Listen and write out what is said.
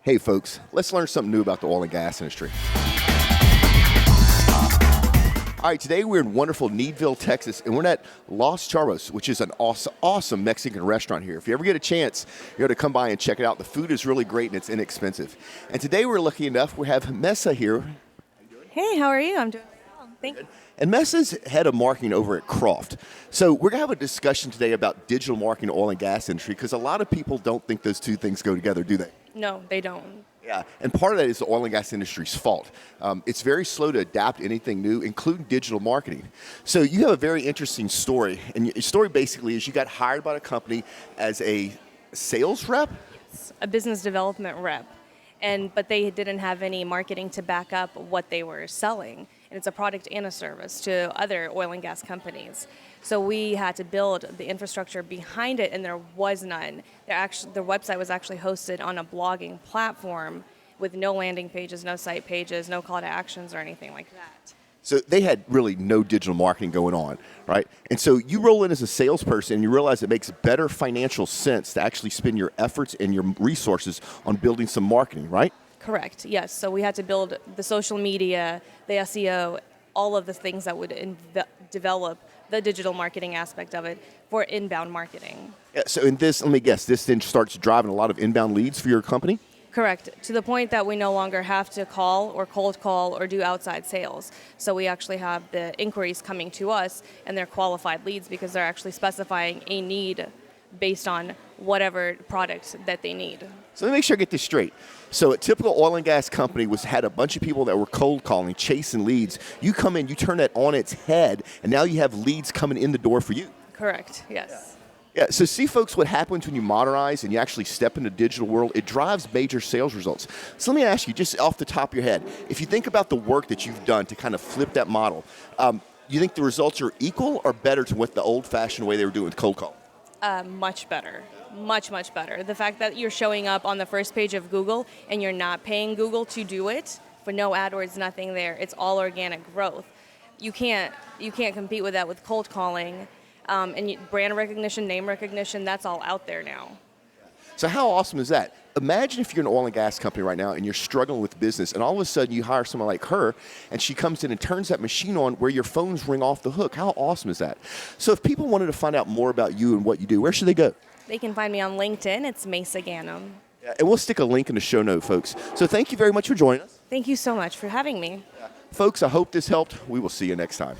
Hey folks, let's learn something new about the oil and gas industry. All right, today we're in wonderful Needville, Texas, and we're at Los Charros, which is an awesome Mexican restaurant here. If you ever get a chance, you're to come by and check it out. The food is really great and it's inexpensive. And today we're lucky enough, we have Meisa here. Hey, how are you? I'm doing well. Thank you. And Meisa's head of marketing over at Croft. So we're going to have a discussion today about digital marketing in the oil and gas industry because a lot of people don't think those two things go together, do they? No, they don't. Yeah, and part of that is the oil and gas industry's fault. It's very slow to adapt anything new, including digital marketing. So you have a very interesting story, and your story basically is you got hired by a company as a sales rep? It's a business development rep, but they didn't have any marketing to back up what they were selling. And it's a product and a service to other oil and gas companies. So we had to build the infrastructure behind it, and there was none. Their website was actually hosted on a blogging platform with no landing pages, no site pages, no call to actions or anything like that. So they had really no digital marketing going on, right? And so you roll in as a salesperson and you realize it makes better financial sense to actually spend your efforts and your resources on building some marketing, right? Correct, yes. So we had to build the social media, the SEO, all of the things that would develop the digital marketing aspect of it for inbound marketing. Yeah, so in this, let me guess, this then starts driving a lot of inbound leads for your company? Correct, to the point that we no longer have to call or cold call or do outside sales. So we actually have the inquiries coming to us, and they're qualified leads because they're actually specifying a need based on whatever product that they need. So let me make sure I get this straight. So a typical oil and gas company had a bunch of people that were cold calling, chasing leads. You come in, you turn that on its head, and now you have leads coming in the door for you. Correct, yes. Yeah, so see, folks, what happens when you modernize and you actually step into the digital world, it drives major sales results. So let me ask you, just off the top of your head, if you think about the work that you've done to kind of flip that model, you think the results are equal or better to what the old-fashioned way they were doing with cold call? Much better. Much better. The fact that you're showing up on the first page of Google and you're not paying Google to do it, for no AdWords, nothing there. It's all organic growth. You can't compete with that with cold calling. Brand recognition, name recognition, that's all out there now. So how awesome is that? Imagine if you're an oil and gas company right now and you're struggling with business and all of a sudden you hire someone like her and she comes in and turns that machine on where your phones ring off the hook. How awesome is that? So if people wanted to find out more about you and what you do, where should they go? They can find me on LinkedIn. It's Meisa Gannam. Yeah, and we'll stick a link in the show note, folks. So thank you very much for joining us. Thank you so much for having me. Folks, I hope this helped. We will see you next time.